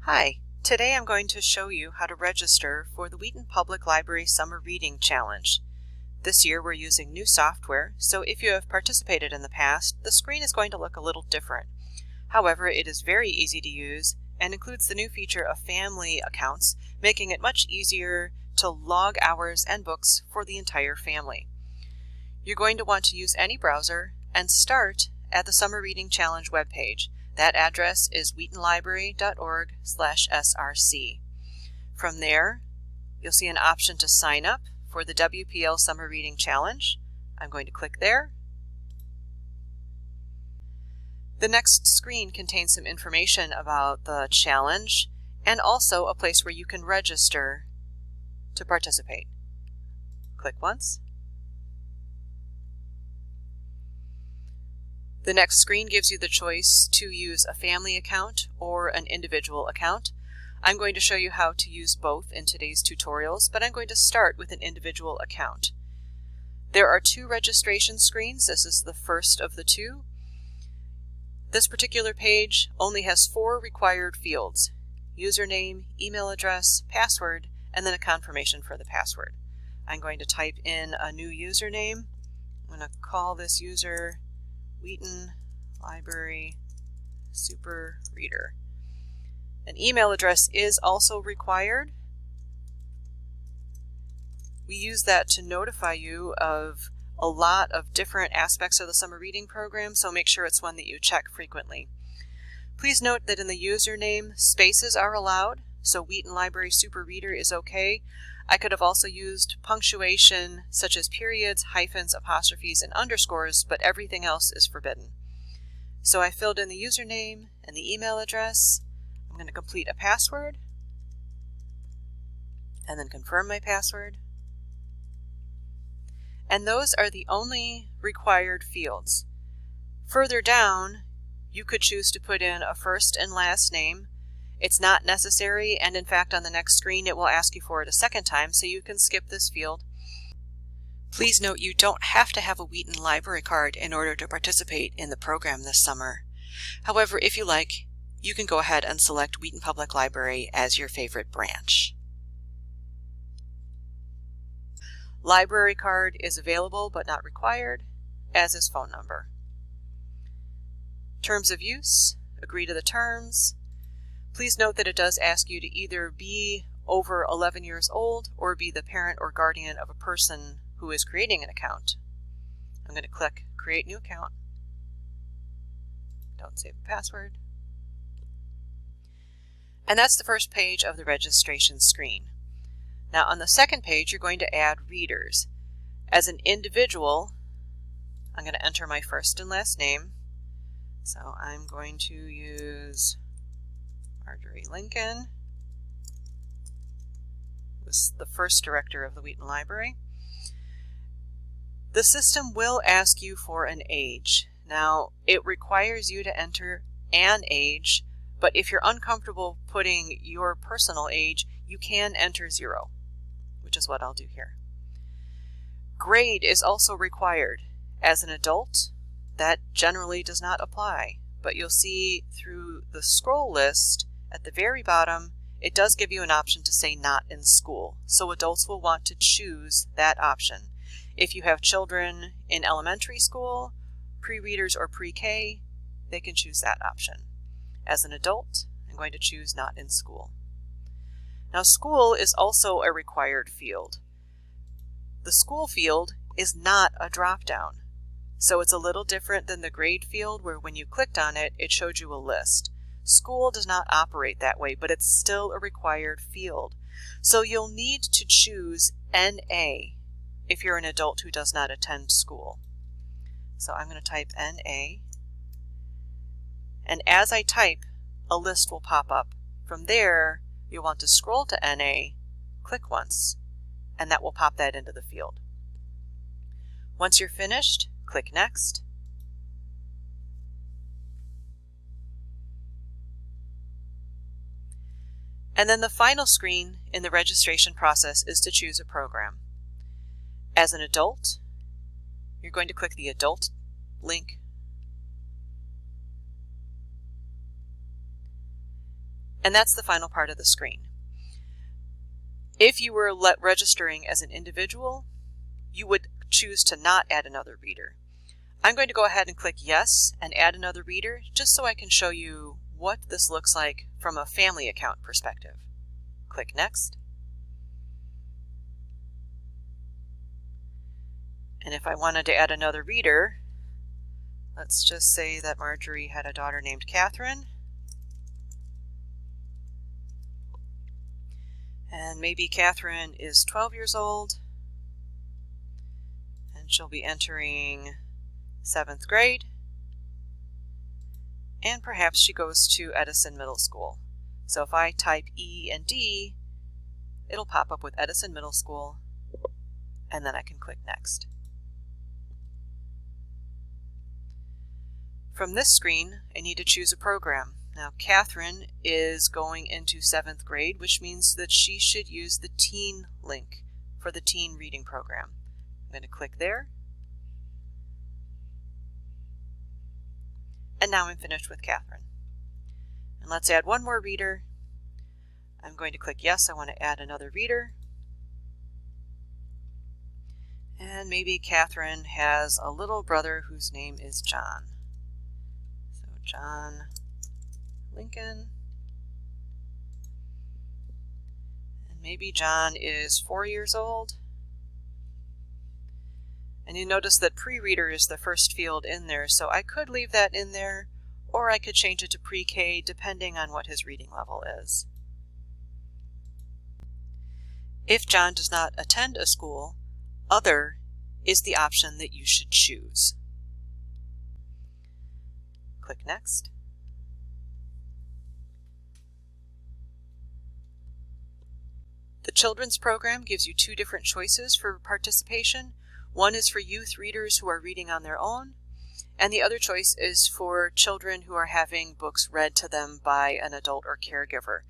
Hi, today I'm going to show you how to register for the Wheaton Public Library Summer Reading Challenge. This year we're using new software, so if you have participated in the past, the screen is going to look a little different. However, it is very easy to use and includes the new feature of family accounts, making it much easier to log hours and books for the entire family. You're going to want to use any browser and start at the Summer Reading Challenge webpage. That address is wheatonlibrary.org/src. From there, you'll see an option to sign up for the WPL Summer Reading Challenge. I'm going to click there. The next screen contains some information about the challenge and also a place where you can register to participate. Click once. The next screen gives you the choice to use a family account or an individual account. I'm going to show you how to use both in today's tutorials, but I'm going to start with an individual account. There are two registration screens. This is the first of the two. This particular page only has 4 required fields: username, email address, password, and then a confirmation for the password. I'm going to type in a new username. I'm going to call this user Wheaton Library Super Reader. An email address is also required. We use that to notify you of a lot of different aspects of the summer reading program, so make sure it's one that you check frequently. Please note that in the username, spaces are allowed, so Wheaton Library Super Reader is okay. I could have also used punctuation such as periods, hyphens, apostrophes, and underscores, but everything else is forbidden. So I filled in the username and the email address. I'm going to complete a password and then confirm my password. And those are the only required fields. Further down, you could choose to put in a first and last name. It's not necessary, and in fact on the next screen it will ask you for it a second time, so you can skip this field. Please note you don't have to have a Wheaton Library card in order to participate in the program this summer. However, if you like, you can go ahead and select Wheaton Public Library as your favorite branch. Library card is available but not required, as is phone number. Terms of use, agree to the terms. Please note that it does ask you to either be over 11 years old or be the parent or guardian of a person who is creating an account. I'm going to click Create New Account. Don't save the password. And that's the first page of the registration screen. Now on the second page, you're going to add readers. As an individual, I'm going to enter my first and last name. So I'm going to use Marjorie Lincoln, was the first director of the Wheaton Library. The system will ask you for an age. Now, it requires you to enter an age, but if you're uncomfortable putting your personal age, you can enter 0, which is what I'll do here. Grade is also required. As an adult, that generally does not apply, but you'll see through the scroll list at the very bottom, it does give you an option to say not in school, so adults will want to choose that option. If you have children in elementary school, pre-readers or pre-K, they can choose that option. As an adult, I'm going to choose not in school. Now, school is also a required field. The school field is not a drop-down, so it's a little different than the grade field where when you clicked on it, it showed you a list. School does not operate that way, but it's still a required field. So you'll need to choose NA if you're an adult who does not attend school. So I'm going to type NA, and as I type, a list will pop up. From there, you'll want to scroll to NA, click once, and that will pop that into the field. Once you're finished, click Next. And then the final screen in the registration process is to choose a program. As an adult, you're going to click the Adult link And that's the final part of the screen. If you were registering as an individual, you would choose to not add another reader. I'm going to go ahead and click yes and add another reader just so I can show you what this looks like from a family account perspective. Click next. And if I wanted to add another reader, let's just say that Marjorie had a daughter named Catherine. And maybe Catherine is 12 years old, and she'll be entering 7th grade, and perhaps she goes to Edison Middle School. So if I type E and D, it'll pop up with Edison Middle School, and then I can click next. From this screen, I need to choose a program. Now, Catherine is going into 7th grade, which means that she should use the Teen link for the Teen Reading Program. I'm going to click there. And now I'm finished with Catherine. And let's add one more reader. I'm going to click yes, I want to add another reader. And maybe Catherine has a little brother whose name is John. So John Lincoln. And maybe John is 4 years old. And you notice that pre-reader is the first field in there, so I could leave that in there, or I could change it to pre-K depending on what his reading level is. If John does not attend a school, Other is the option that you should choose. Click Next. The children's program gives you two different choices for participation. One is for youth readers who are reading on their own, and the other choice is for children who are having books read to them by an adult or caregiver.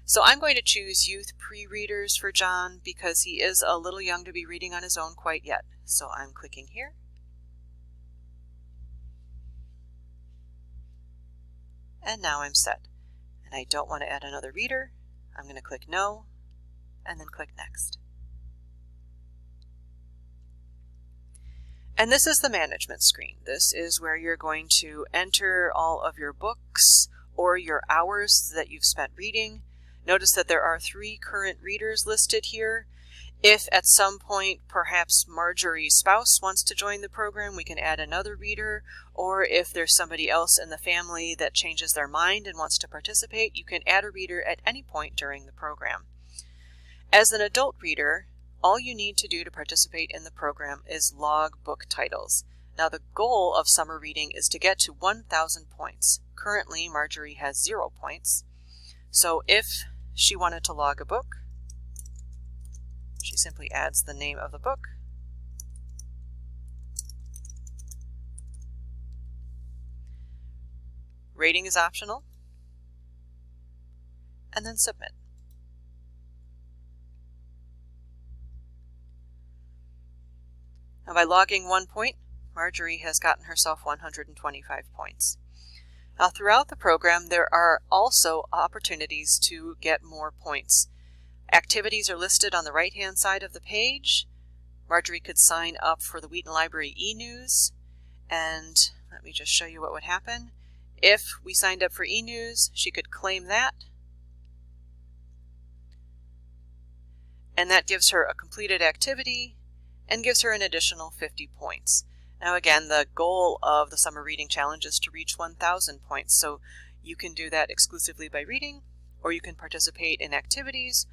So I'm going to choose youth pre-readers for John because he is a little young to be reading on his own quite yet. So I'm clicking here. And now I'm set. And I don't want to add another reader. I'm going to click No, and then click Next. And this is the management screen. This is where you're going to enter all of your books or your hours that you've spent reading. Notice that there are 3 current readers listed here. If at some point perhaps Marjorie's spouse wants to join the program, we can add another reader, or if there's somebody else in the family that changes their mind and wants to participate, you can add a reader at any point during the program. As an adult reader, all you need to do to participate in the program is log book titles. Now the goal of summer reading is to get to 1,000 points. Currently, Marjorie has 0 points. So if she wanted to log a book, she simply adds the name of the book, rating is optional, and then submit. Now by logging 1 point, Marjorie has gotten herself 125 points. Now throughout the program there are also opportunities to get more points. Activities are listed on the right-hand side of the page. Marjorie could sign up for the Wheaton Library e-News, and let me just show you what would happen. If we signed up for e-News, she could claim that, and that gives her a completed activity and gives her an additional 50 points. Now again, the goal of the Summer Reading Challenge is to reach 1,000 points, so you can do that exclusively by reading, or you can participate in activities,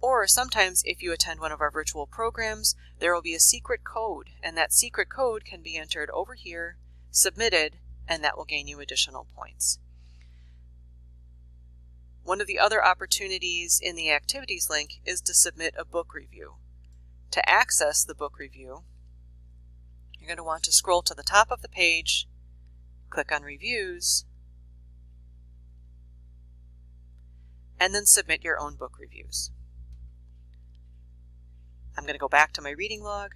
or sometimes if you attend one of our virtual programs, there will be a secret code, and that secret code can be entered over here, submitted, and that will gain you additional points. One of the other opportunities in the activities link is to submit a book review. To access the book review, you're going to want to scroll to the top of the page, click on Reviews, and then submit your own book reviews. I'm going to go back to my reading log,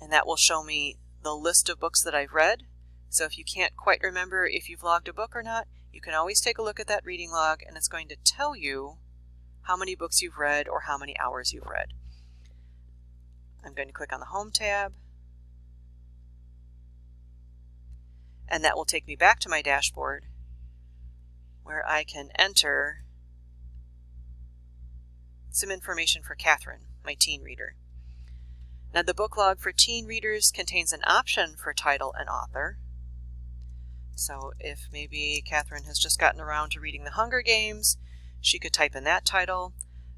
and that will show me the list of books that I've read. So if you can't quite remember if you've logged a book or not, you can always take a look at that reading log, and it's going to tell you how many books you've read or how many hours you've read. I'm going to click on the Home tab, and that will take me back to my dashboard where I can enter some information for Catherine, my teen reader. Now, the book log for teen readers contains an option for title and author. So if maybe Catherine has just gotten around to reading The Hunger Games, she could type in that title.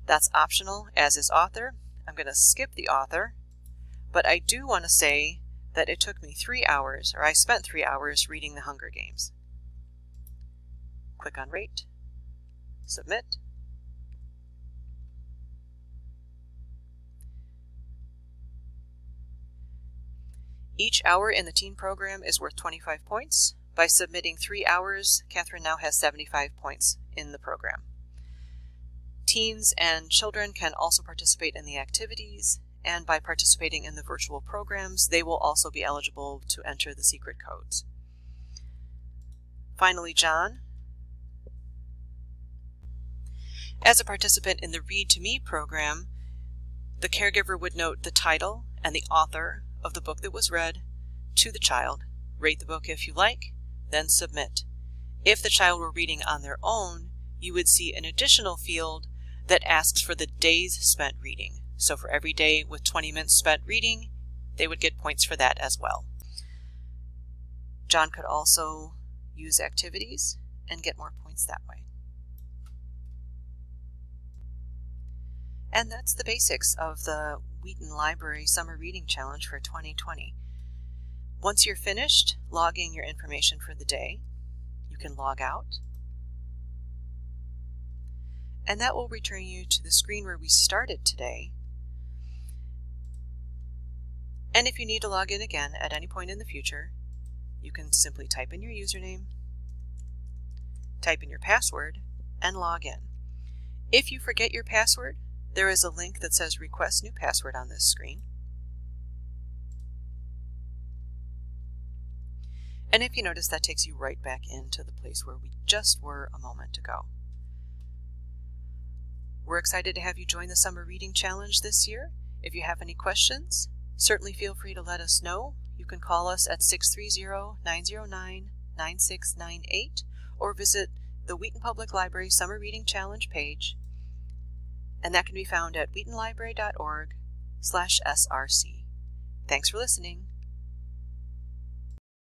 That's optional, as is author. I'm going to skip the author, but I do want to say that it took me 3 hours, or I spent 3 hours reading The Hunger Games. Click on Rate, Submit. Each hour in the teen program is worth 25 points. By submitting 3 hours, Catherine now has 75 points in the program. Teens and children can also participate in the activities, and by participating in the virtual programs, they will also be eligible to enter the secret codes. Finally, John. As a participant in the Read to Me program, the caregiver would note the title and the author of the book that was read to the child, rate the book if you like, then submit. If the child were reading on their own, you would see an additional field that asks for the days spent reading. So for every day with 20 minutes spent reading, they would get points for that as well. John could also use activities and get more points that way. And that's the basics of the Wheaton Library Summer Reading Challenge for 2020. Once you're finished logging your information for the day, you can log out. And that will return you to the screen where we started today. And if you need to log in again at any point in the future, you can simply type in your username, type in your password, and log in. If you forget your password, there is a link that says Request New Password on this screen. And if you notice, that takes you right back into the place where we just were a moment ago. We're excited to have you join the Summer Reading Challenge this year. If you have any questions, certainly feel free to let us know. You can call us at 630-909-9698 or visit the Wheaton Public Library Summer Reading Challenge page, and that can be found at wheatonlibrary.org/src. Thanks for listening.